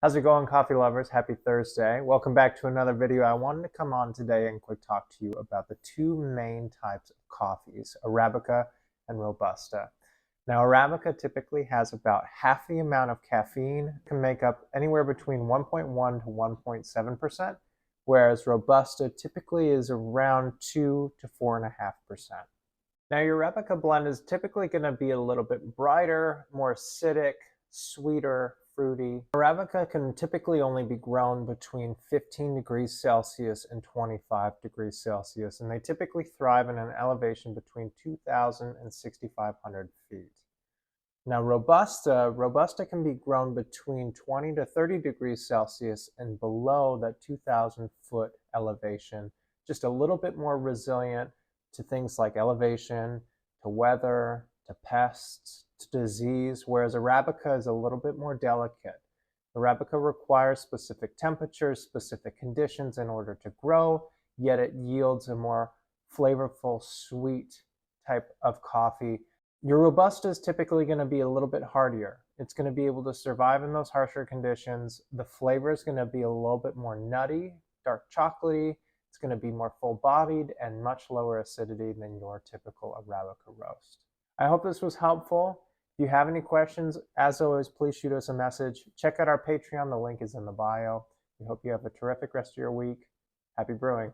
How's it going, coffee lovers? Happy Thursday. Welcome back to another video. I wanted to come on today and quick talk to you about the two main types of coffees, Arabica and Robusta. Now, Arabica typically has about half the amount of caffeine, can make up anywhere between 1.1 to 1.7%, whereas Robusta typically is around 2 to 4.5%. Now, your Arabica blend is typically going to be a little bit brighter, more acidic, sweeter, fruity. Arabica can typically only be grown between 15 degrees Celsius and 25 degrees Celsius, and they typically thrive in an elevation between 2,000 and 6,500 feet. Now, Robusta can be grown between 20 to 30 degrees Celsius and below that 2,000-foot elevation, just a little bit more resilient to things like elevation, to weather, to pests, to disease, whereas Arabica is a little bit more delicate. Arabica requires specific temperatures, specific conditions in order to grow, yet it yields a more flavorful, sweet type of coffee. Your Robusta is typically going to be a little bit hardier. It's going to be able to survive in those harsher conditions. The flavor is going to be a little bit more nutty, dark chocolatey. It's going to be more full-bodied and much lower acidity than your typical Arabica roast. I hope this was helpful. If you have any questions, as always, please shoot us a message. Check out our Patreon. The link is in the bio. We hope you have a terrific rest of your week. Happy brewing.